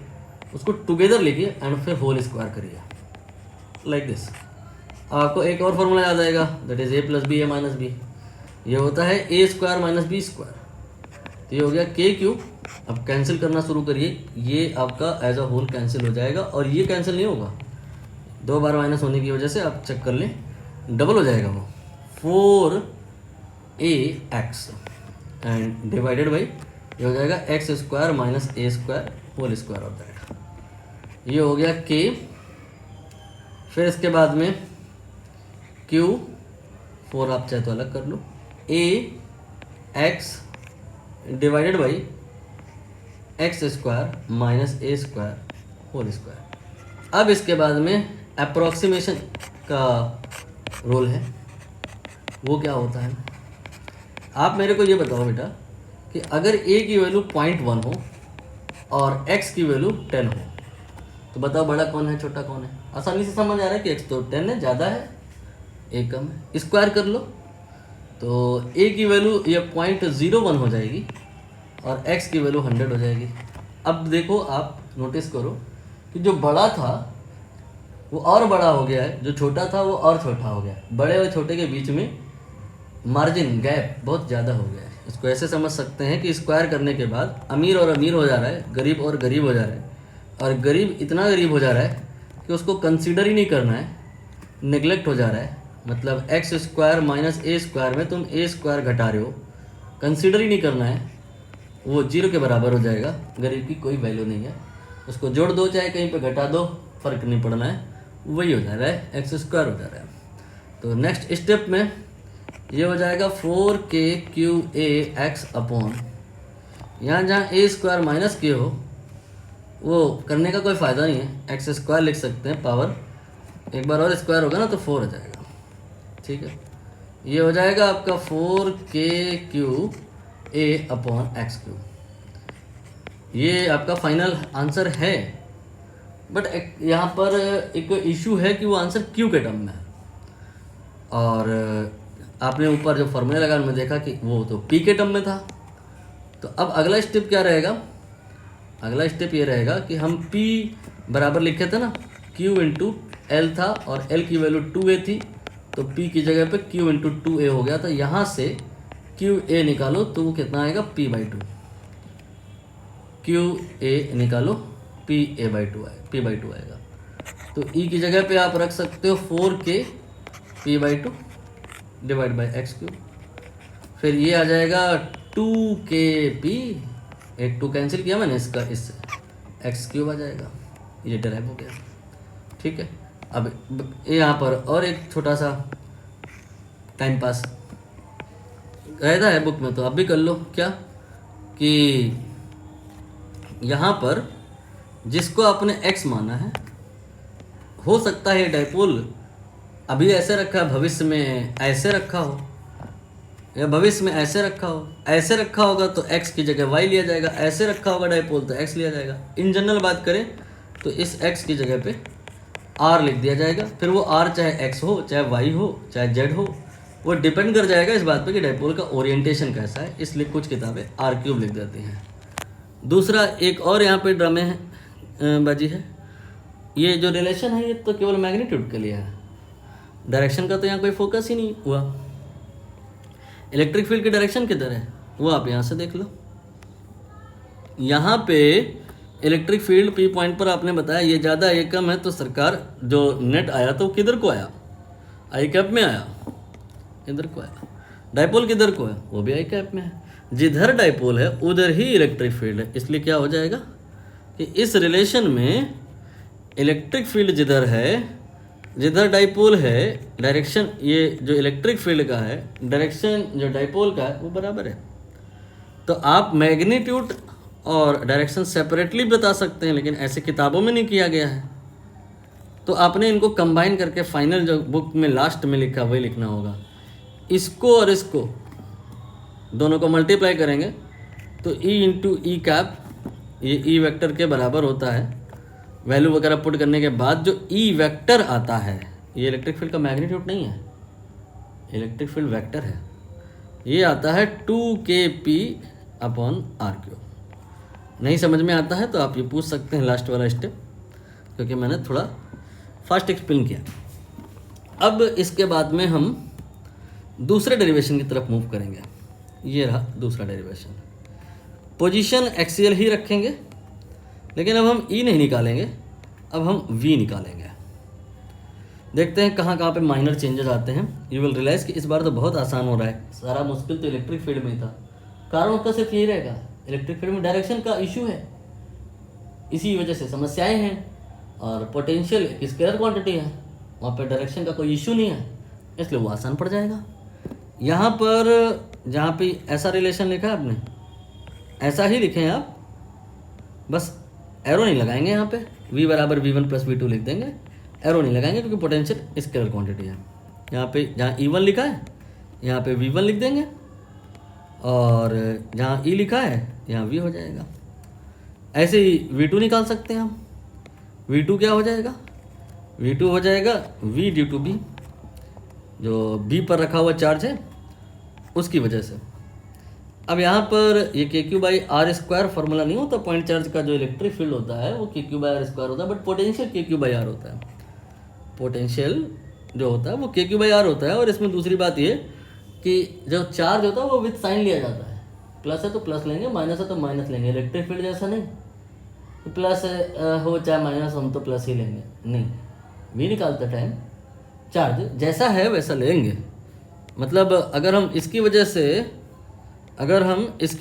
उसको टुगेदर लिखिए एंड फिर होल स्क्वायर करिए लाइक दिस। आपको एक और फॉर्मूला याद आएगा, that is a plus b a minus b. ये होता है a square minus b square. तो ये हो गया के क्यूब। अब कैंसिल करना शुरू करिए, ये आपका एज अ होल कैंसिल हो जाएगा और ये कैंसिल नहीं होगा, 2 बार माइनस होने की वजह से आप चेक कर लें, डबल हो जाएगा वो 4ax एंड डिवाइडेड बाई ये हो जाएगा x square minus A square whole square of that. ये हो गया के। फिर इसके बाद में क्यू 4 आप चाहे तो अलग कर लो, A X divided by X square minus A square whole square. अब इसके बाद में अप्रोक्सीमेशन का रोल है, वो क्या होता है, आप मेरे को ये बताओ बेटा कि अगर a की वैल्यू 0.1 हो और x की वैल्यू 10 हो, तो बताओ बड़ा कौन है छोटा कौन है। आसानी से समझ आ रहा है कि x तो 10 है, ज़्यादा है, a कम है। स्क्वायर कर लो तो a की वैल्यू ये 0.01 हो जाएगी और x की वैल्यू 100 हो जाएगी। अब देखो आप नोटिस करो कि जो बड़ा था वो और बड़ा हो गया है, जो छोटा था वो और छोटा हो गया है। बड़े और छोटे के बीच में मार्जिन गैप बहुत ज़्यादा हो गया है। इसको ऐसे समझ सकते हैं कि स्क्वायर करने के बाद अमीर और अमीर हो जा रहा है, गरीब और गरीब हो जा रहा है, और गरीब इतना गरीब हो जा रहा है कि उसको कंसीडर ही नहीं करना है, नेग्लेक्ट हो जा रहा है। मतलब एक्स स्क्वायर माइनस ए स्क्वायर में तुम ए स्क्वायर घटा रहे हो, कंसीडर ही नहीं करना है, वो 0 के बराबर हो जाएगा। गरीब की कोई वैल्यू नहीं है, उसको जोड़ दो चाहे कहीं पे घटा दो, फर्क नहीं पड़ना है, वही हो जा रहा है, एक्स स्क्वायर हो जा रहा है। तो नेक्स्ट स्टेप में ये हो जाएगा 4k3ax अपॉन, यहाँ जहाँ ए स्क्वायर माइनस के हो वो करने का कोई फ़ायदा नहीं है, एक्स स्क्वायर लिख सकते हैं, पावर एक बार और स्क्वायर होगा ना तो 4 हो जाएगा। ठीक है, ये हो जाएगा आपका 4k3a अपॉन एक्स क्यूब। ये आपका फाइनल आंसर है, बट यहाँ पर एक इशू है कि वो आंसर क्यू के टर्म में है, और आपने ऊपर जो फॉर्मूला लगा उनमें देखा कि वो तो पी के टर्म में था। तो अब अगला स्टेप क्या रहेगा, अगला स्टेप ये रहेगा कि हम पी बराबर लिखे थे ना, क्यू इंटू एल था और एल की वैल्यू 2a थी, तो पी की जगह पे क्यू इंटू 2a हो गया था। यहाँ से क्यू ए निकालो तो वो कितना आएगा, p/2। क्यू ए निकालो p/2 आएगा। तो e की जगह पे आप रख सकते हो 4k p/2 divide by x cube. फिर ये आ जाएगा 2kp, एक 2 कैंसिल किया मैंने इसका, इससे एक्स क्यूब आ जाएगा, ये डेराइव हो गया। ठीक है, अब यहाँ पर और एक छोटा सा टाइम पास रहता है बुक में, तो आप भी कर लो। क्या कि यहाँ पर जिसको आपने x माना है, हो सकता है डाइपोल अभी ऐसे रखा है, भविष्य में ऐसे रखा हो, या भविष्य में ऐसे रखा हो। ऐसे रखा होगा तो x की जगह y लिया जाएगा, ऐसे रखा होगा डाइपोल तो x लिया जाएगा। इन जनरल बात करें तो इस x की जगह पे r लिख दिया जाएगा। फिर वो r चाहे x हो, चाहे y हो, चाहे z हो, वो डिपेंड कर जाएगा इस बात पे कि डाइपोल का ओरिएंटेशन कैसा है, इसलिए कुछ किताबें r³ लिख देती हैं। दूसरा एक और यहाँ पे ड्रामे है, बाजी है, ये जो रिलेशन है ये तो केवल मैग्नीट्यूड के लिए है, डायरेक्शन का तो यहाँ कोई फोकस ही नहीं हुआ। इलेक्ट्रिक फील्ड की डायरेक्शन किधर है वो आप यहाँ से देख लो। यहाँ पे इलेक्ट्रिक फील्ड पी पॉइंट पर आपने बताया ये ज़्यादा ये कम है, तो सरकार जो नेट आया तो किधर को आया, आई कैप में आया, इधर को आया। डाइपोल किधर को है, वो भी आई कैप में है। जिधर डाइपोल है उधर ही इलेक्ट्रिक फील्ड है, इसलिए क्या हो जाएगा कि इस रिलेशन में इलेक्ट्रिक फील्ड जिधर है, जिधर डाइपोल है, डायरेक्शन ये जो इलेक्ट्रिक फील्ड का है, डायरेक्शन जो डाइपोल का है वो बराबर है। तो आप मैग्नीट्यूड और डायरेक्शन सेपरेटली बता सकते हैं, लेकिन ऐसे किताबों में नहीं किया गया है। तो आपने इनको कंबाइन करके फाइनल जो बुक में लास्ट में लिखा वही लिखना होगा। इसको और इसको दोनों को मल्टीप्लाई करेंगे तो E इंटू ई कैप, ये E वेक्टर के बराबर होता है। वैल्यू वगैरह पुट करने के बाद जो E वेक्टर आता है, ये इलेक्ट्रिक फील्ड का मैग्नीट्यूड नहीं है, इलेक्ट्रिक फील्ड वेक्टर है, ये आता है 2kp अपॉन r3। नहीं समझ में आता है तो आप ये पूछ सकते हैं लास्ट वाला स्टेप, क्योंकि मैंने थोड़ा फास्ट एक्सप्लेन किया। अब इसके बाद में हम दूसरे डेरिवेशन की तरफ मूव करेंगे। ये रहा दूसरा डेरिवेशन। पोजीशन एक्सियल ही रखेंगे, लेकिन अब हम E नहीं निकालेंगे, अब हम V निकालेंगे। देखते हैं कहाँ कहाँ पे माइनर चेंजेस आते हैं। यू विल रियलाइज कि इस बार तो बहुत आसान हो रहा है, सारा मुश्किल तो इलेक्ट्रिक फील्ड में ही था। कारण उसका सिर्फ यही रहेगा, इलेक्ट्रिक फील्ड में डायरेक्शन का इशू है, इसी वजह से समस्याएं हैं। और पोटेंशियल स्केलर क्वांटिटी है, वहाँ पर डायरेक्शन का कोई इशू नहीं है, इसलिए वो आसान पड़ जाएगा। यहाँ पर जहाँ पे ऐसा रिलेशन लिखा है आपने, ऐसा ही लिखे हैं आप, बस एरो नहीं लगाएंगे। यहाँ पे V बराबर V1 प्लस V2 लिख देंगे, एरो नहीं लगाएंगे क्योंकि पोटेंशियल स्केलर क्वांटिटी है। यहाँ पे जहाँ E1 लिखा है यहाँ पे V1 लिख देंगे, और जहाँ E लिखा है यहाँ V हो जाएगा। ऐसे ही V2 निकाल सकते हैं हम। V2 क्या हो जाएगा, V2 हो जाएगा V ड्यू टू B, जो B पर रखा हुआ चार्ज है उसकी वजह से। अब यहाँ पर ये KQ by r square formula नहीं होता, पॉइंट चार्ज का जो इलेक्ट्रिक फील्ड होता है वो KQ बाई आर स्क्वायर होता है, but potential KQ by r होता है। पोटेंशियल जो होता है वो KQ बाई आर होता है। और इसमें दूसरी बात ये कि जो चार्ज होता है वो विद साइन लिया जाता है, प्लस है तो प्लस लेंगे, माइनस है तो माइनस लेंगे। इलेक्ट्रिक फील्ड जैसा नहीं प्लस हो चाहे माइनस, हम तो प्लस ही लेंगे, नहीं। V निकालते टाइम चार्ज जैसा है वैसा लेंगे। मतलब अगर हम इसकी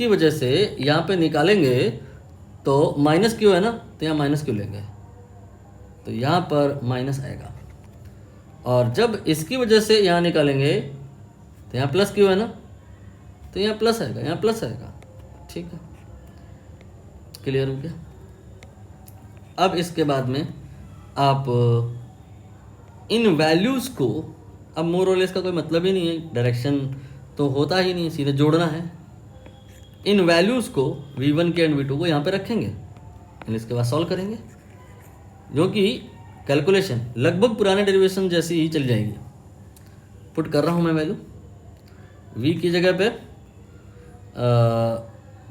वजह से यहाँ पे निकालेंगे तो माइनस क्यू है ना, तो यहाँ माइनस क्यू लेंगे तो यहाँ पर माइनस आएगा। और जब इसकी वजह से यहाँ निकालेंगे तो यहाँ प्लस क्यू है ना, तो यहाँ प्लस आएगा, यहाँ प्लस आएगा। ठीक है, क्लियर हो गया। अब इसके बाद में आप इन वैल्यूज़ को, अब मोर और लेस का कोई मतलब ही नहीं है, डायरेक्शन तो होता ही नहीं, सीधे जोड़ना है। इन वैल्यूज़ को V1 के एंड V2 को यहाँ पे रखेंगे, इसके बाद सॉल्व करेंगे, जो कि कैलकुलेशन लगभग पुराने डेरिवेशन जैसी ही चल जाएगी। पुट कर रहा हूँ मैं वैल्यू, V की जगह पे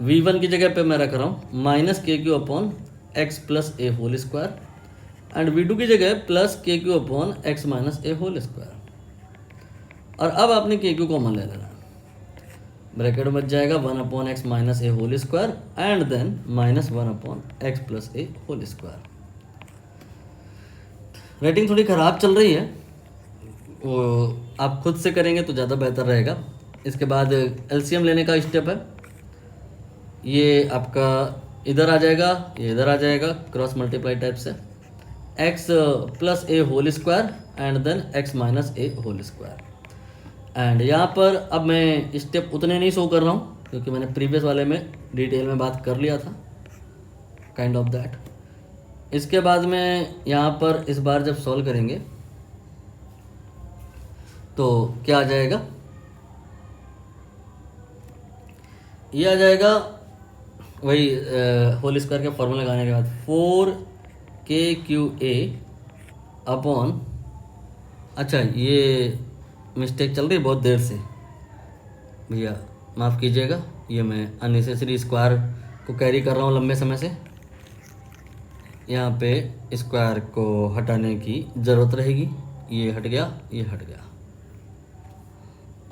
V1 की जगह पे मैं रख रहा हूँ minus KQ upon x plus A whole square, and V2 की जगह plus KQ upon x minus ए होल स्क्वायर। और अब आपने KQ कॉमन ले लेना, ब्रैकेट बच जाएगा 1 upon x minus A whole square and then minus 1 upon x plus A whole square. Writing थोड़ी ख़राब चल रही है, वो आप खुद से करेंगे तो ज़्यादा बेहतर रहेगा। इसके बाद एलसीएम लेने का स्टेप है, ये आपका इधर आ जाएगा, ये इधर आ जाएगा, क्रॉस मल्टीप्लाई टाइप से, x plus A whole square and then x minus A whole square. And यहाँ पर अब मैं स्टेप उतने नहीं शो कर रहा हूँ क्योंकि मैंने प्रीवियस वाले में डिटेल में बात कर लिया था, काइंड ऑफ दैट। इसके बाद में यहाँ पर इस बार जब सॉल्व करेंगे तो क्या आ जाएगा, ये आ जाएगा वही होल स्क्वायर के फॉर्मूला लगाने के बाद 4KQA अपॉन, अच्छा ये मिस्टेक चल रही है बहुत देर से भैया, माफ़ कीजिएगा, ये मैं अननेसेसरी स्क्वायर को कैरी कर रहा हूँ लंबे समय से, यहाँ पे स्क्वायर को हटाने की ज़रूरत रहेगी। ये हट गया, ये हट गया।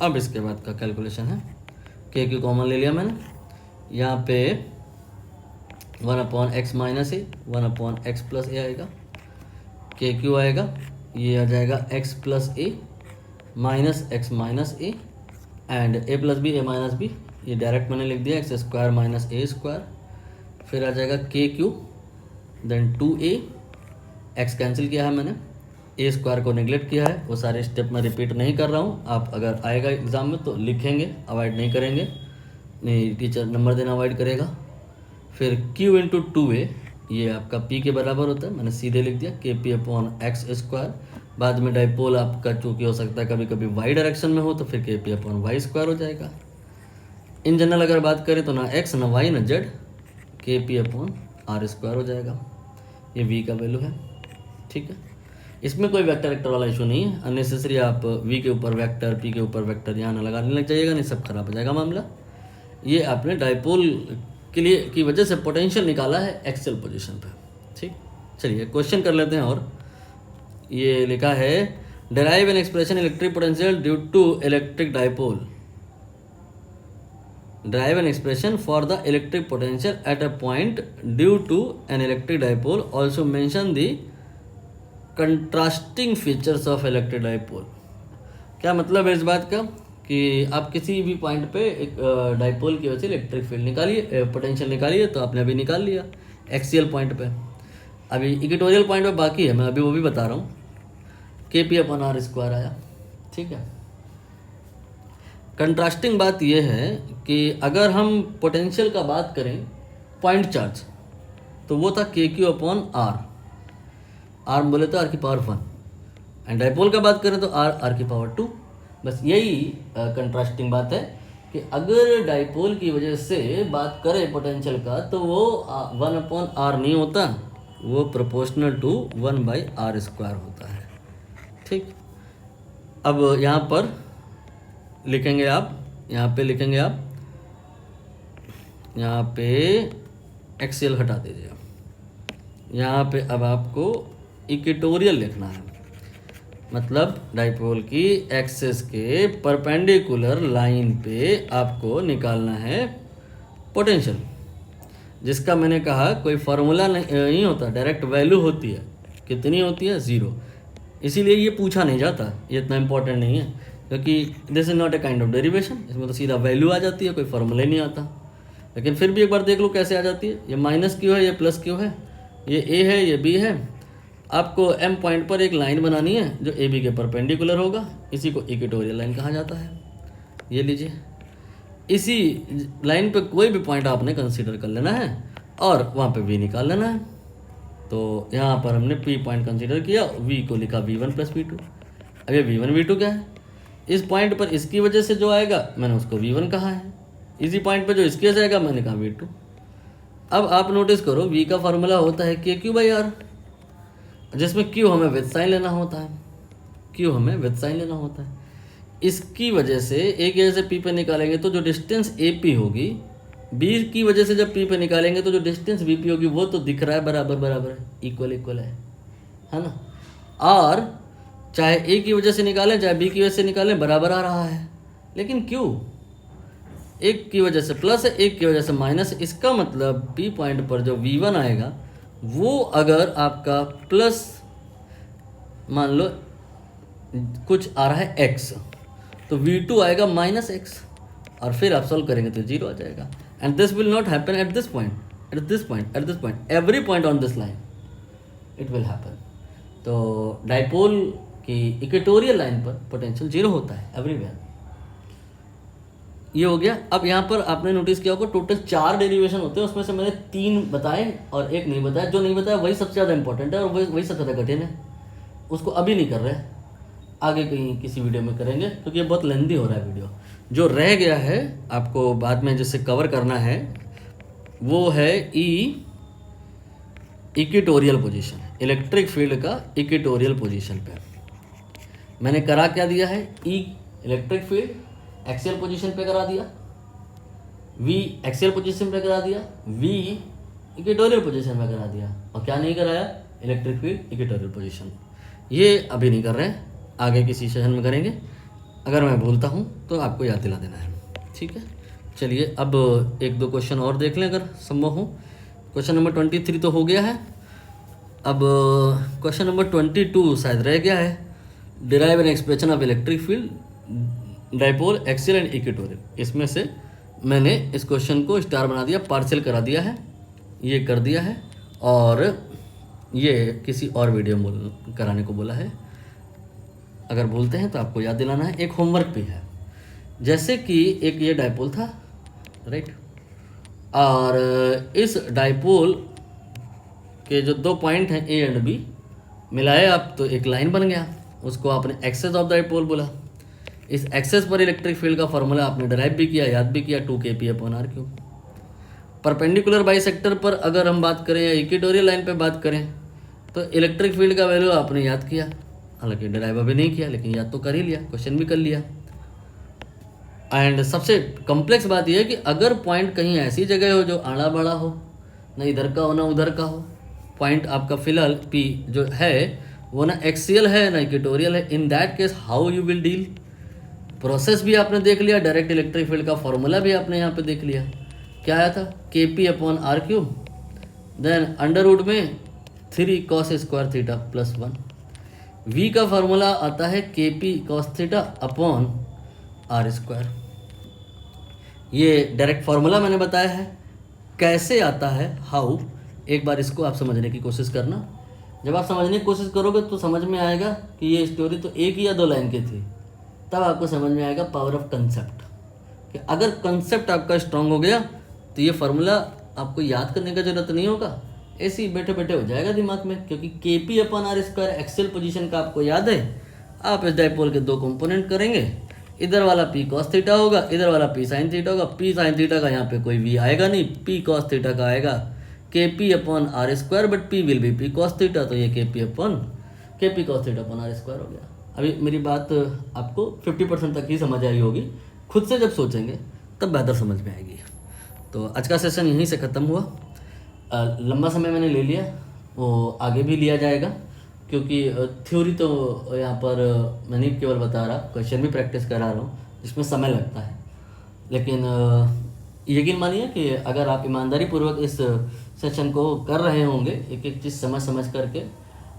अब इसके बाद का कैलकुलेशन है, KQ कॉमन ले लिया मैंने, यहाँ पे 1/x माइनस ए, 1/x प्लस ए आएगा, के क्यू आएगा, ये आ जाएगा x plus a minus x minus a and a plus b a minus b, ये डायरेक्ट मैंने लिख दिया एक्स स्क्वायर माइनस ए स्क्वायर, फिर आ जाएगा के Q then 2a, x cancel किया है मैंने, ए स्क्वायर को नेगलेक्ट किया है, वो सारे स्टेप मैं रिपीट नहीं कर रहा हूँ, आप अगर आएगा एग्ज़ाम में तो लिखेंगे, अवॉइड नहीं करेंगे, नहीं टीचर नंबर देना अवॉइड करेगा। फिर q इंटू 2a, ये आपका p के बराबर होता है, मैंने सीधे लिख दिया के पी अपॉन एक्स स्क्वायर, बाद में डाइपोल आपका चूँकि हो सकता है कभी कभी वाई डायरेक्शन में हो तो फिर के पी अपॉन वाई स्क्वायर हो जाएगा। इन जनरल अगर बात करें तो ना x ना y ना z, के पी अपॉन आर स्क्वायर हो जाएगा, ये v का वैल्यू है। ठीक है, इसमें कोई वेक्टर वेक्टर वाला इशू नहीं है, अननेसेसरी आप v के ऊपर वेक्टर p के ऊपर वेक्टर यहाँ ना लगाने लग जाइएगा, नहीं सब खराब हो जाएगा मामला। ये आपने डाइपोल के लिए की वजह से पोटेंशियल निकाला है एक्सियल पोजीशन पे। ठीक, चलिए क्वेश्चन कर लेते हैं। और ये लिखा है derive an expression electric potential due to electric dipole, derive an expression for the electric potential at a point due to an electric dipole, also mention the contrasting features of electric dipole। क्या मतलब है इस बात का कि आप किसी भी पॉइंट पे एक डाइपोल की वजह से इलेक्ट्रिक फील्ड निकालिए, पोटेंशियल निकालिए, तो आपने अभी निकाल लिया एक्सियल पॉइंट पे, अभी इक्वेटोरियल पॉइंट पे बाकी है, मैं अभी वो भी बता रहा हूँ, के पी अपॉन आर स्क्वायर आया। ठीक है, कंट्रास्टिंग बात यह है कि अगर हम पोटेंशियल का बात करें पॉइंट चार्ज तो वो था के क्यू अपॉन आर, आर बोले तो आर की पावर 1, एंड डाइपोल का बात करें तो आर की पावर 2। बस यही कंट्रास्टिंग बात है कि अगर डाइपोल की वजह से बात करें पोटेंशियल का तो वो 1/r नहीं होता, वो प्रोपोर्शनल टू 1/r स्क्वायर होता है। ठीक, अब यहाँ पर लिखेंगे आप, यहाँ पे लिखेंगे आप, यहाँ पे एक्सियल हटा दीजिए, यहाँ पे अब आपको इक्वेटोरियल लिखना है, मतलब डाइपोल की एक्सिस के परपेंडिकुलर लाइन पे आपको निकालना है पोटेंशियल, जिसका मैंने कहा कोई फार्मूला नहीं होता, डायरेक्ट वैल्यू होती है, कितनी होती है 0, इसीलिए ये पूछा नहीं जाता, ये इतना इम्पोर्टेंट नहीं है, क्योंकि this is not a kind of derivation, इसमें तो सीधा वैल्यू आ जाती है, कोई फार्मूला ही नहीं आता। लेकिन फिर भी एक बार देख लो कैसे आ जाती है, ये माइनस क्यों है, ये प्लस क्यों है, ये ए है, ये बी है, आपको एम पॉइंट पर एक लाइन बनानी है जो ए बी के परपेंडिकुलर होगा, इसी को इक्वेटोरियल लाइन कहा जाता है। ये लीजिए, इसी लाइन पे कोई भी पॉइंट आपने कंसीडर कर लेना है और वहाँ पे वी निकाल लेना है। तो यहाँ पर हमने पी पॉइंट कंसीडर किया, वी को लिखा v1 प्लस v2। अब ये v1 v2 क्या है, इस पॉइंट पर इसकी वजह से जो आएगा मैंने उसको v1 कहा है, इसी पॉइंट पर जो इसकी वजह से आएगा मैंने कहा v2। अब आप नोटिस करो v का फार्मूला होता है के क्यू बाई आर, जिसमें q हमें विद साइन लेना होता है, q हमें विद साइन लेना होता है। इसकी वजह से a की वजह से p पे निकालेंगे तो जो डिस्टेंस AP होगी, b की वजह से जब p पे निकालेंगे तो जो डिस्टेंस BP होगी वो तो दिख रहा है बराबर बराबर है, इक्वल इक्वल है ना। और चाहे a की वजह से निकालें चाहे b की वजह से निकालें बराबर आ रहा है, लेकिन क्यों, एक की वजह से प्लस है एक की वजह से माइनस है, इसका मतलब p पॉइंट पर जो v1 आएगा वो अगर आपका प्लस मान लो कुछ आ रहा है x, तो v2 आएगा माइनस x, और फिर आप सॉल्व करेंगे तो 0 आ जाएगा। And this will not happen at this point, at this point, at this point, every point on this line it will happen. तो डाइपोल की इक्वेटोरियल लाइन पर पोटेंशियल 0 होता है एवरीवेयर। ये हो गया। अब यहाँ पर आपने नोटिस किया होगा टोटल 4 डेरिवेशन होते हैं, उसमें से मैंने 3 बताए और एक नहीं बताया। जो नहीं बताया वही सबसे ज़्यादा इंपॉर्टेंट है और वही सबसे ज़्यादा कठिन है, उसको अभी नहीं कर रहे, आगे कहीं किसी वीडियो में करेंगे क्योंकि ये बहुत लेंदी हो रहा है वीडियो। जो रह गया है आपको बाद में जिससे कवर करना है वो है इक्वेटोरियल पोजीशन, इलेक्ट्रिक फील्ड का इक्वेटोरियल पोजीशन पे मैंने करा क्या दिया है, इलेक्ट्रिक फील्ड एक्सियल पोजीशन पे करा दिया, वी एक्सियल पोजीशन पे करा दिया, वी इक्वेटोरियल पोजीशन पे करा दिया, और क्या नहीं कराया, इलेक्ट्रिक फील्ड इक्वेटोरियल पोजीशन। ये अभी नहीं कर रहे हैं, आगे किसी सेशन में करेंगे। अगर मैं भूलता हूँ तो आपको याद दिला देना है, ठीक है। चलिए अब 1-2 क्वेश्चन और देख लें अगर संभव हो। क्वेश्चन नंबर 23 तो हो गया है। अब क्वेश्चन नंबर 22 शायद रह गया है। Derive an expression of electric field dipole axial and equatorial. इसमें से मैंने इस क्वेश्चन को स्टार बना दिया, पार्शियल करा दिया है, ये कर दिया है, और ये किसी और वीडियो में कराने को बोला है। अगर भूलते हैं तो आपको याद दिलाना है। एक होमवर्क भी है, जैसे कि एक ये डाइपोल था, राइट, और इस डाइपोल के जो 2 पॉइंट हैं ए एंड बी मिलाए आप तो एक लाइन बन गया, उसको आपने एक्सेस ऑफ डाइपोल बोला। इस एक्सेस पर इलेक्ट्रिक फील्ड का फॉर्मूला आपने डराइव भी किया, याद भी किया, 2kp/r3। परपेंडिकुलर बाइसेक्टर पर अगर हम बात करें या इक्वेटोरियल लाइन पे बात करें तो इलेक्ट्रिक फील्ड का वैल्यू आपने याद किया, हालांकि डराइव अभी नहीं किया, लेकिन याद तो कर ही लिया, क्वेश्चन भी कर लिया। एंड सबसे कॉम्प्लेक्स बात यह है कि अगर पॉइंट कहीं ऐसी जगह हो जो आड़ा बड़ा हो, ना इधर का हो ना उधर का हो, पॉइंट आपका फिलहाल पी जो है वो ना एक्सियल है ना इक्वेटोरियल है, in that case how you will deal. Process भी आपने देख लिया, डायरेक्ट इलेक्ट्रिक फील्ड का फॉर्मूला भी आपने यहाँ पे देख लिया, क्या आया था, kp/r3, देन अंडरवुड में 3 cos square theta plus 1। v का फार्मूला आता है kp cos थीटा/r²। ये डायरेक्ट फार्मूला मैंने बताया है। कैसे आता है, हाउ, एक बार इसको आप समझने की कोशिश करना। जब आप समझने की कोशिश करोगे तो समझ में आएगा कि ये स्टोरी तो 1 या 2 लाइन की थी, तब आपको समझ में आएगा पावर ऑफ कंसेप्ट। कि अगर कंसेप्ट आपका स्ट्रांग हो गया तो ये फार्मूला आपको याद करने का जरूरत नहीं होगा, ऐसे ही बैठे बैठे हो जाएगा दिमाग में, क्योंकि kp/r² एक्सियल पोजीशन का आपको याद है। आप इस डाइपोल के 2 कंपोनेंट करेंगे, इधर वाला p cos थीटा होगा, इधर वाला p sin थीटा होगा। p sin थीटा का यहाँ पे कोई v आएगा नहीं, p cos थीटा का आएगा kp/r², but p will be p cos theta, तो ये kp cos थीटा/r² हो गया। अभी मेरी बात आपको 50% तक ही समझ आई होगी, खुद से जब सोचेंगे तब बेहतर समझ में आएगी। तो आज का सेशन यहीं से ख़त्म हुआ। लंबा समय मैंने ले लिया, वो आगे भी लिया जाएगा, क्योंकि थ्योरी तो यहाँ पर मैं नहीं केवल बता रहा, क्वेश्चन भी प्रैक्टिस करा रहा हूँ, जिसमें समय लगता है। लेकिन यकीन मानिए कि अगर आप ईमानदारी पूर्वक इस सेशन को कर रहे होंगे, एक एक चीज़ समझ समझ करके,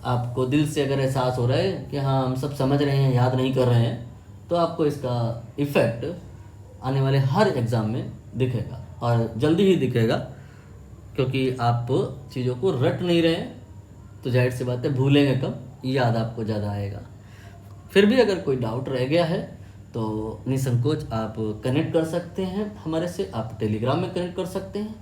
आपको दिल से अगर एहसास हो रहा है कि हाँ हम सब समझ रहे हैं, याद नहीं कर रहे हैं, तो आपको इसका इफ़ेक्ट आने वाले हर एग्ज़ाम में दिखेगा, और जल्दी ही दिखेगा, क्योंकि आप चीज़ों को रट नहीं रहे हैं, तो जाहिर सी बात है भूलेंगे कम, याद आपको ज़्यादा आएगा। फिर भी अगर कोई डाउट रह गया है तो निसंकोच आप कनेक्ट कर सकते हैं हमारे से। आप टेलीग्राम में कनेक्ट कर सकते हैं,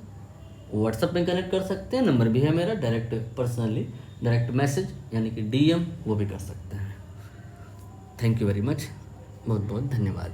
व्हाट्सएप में कनेक्ट कर सकते हैं, नंबर भी है मेरा, डायरेक्ट पर्सनली डायरेक्ट मैसेज यानी कि DM वो भी कर सकते हैं। थैंक यू वेरी मच, बहुत बहुत धन्यवाद।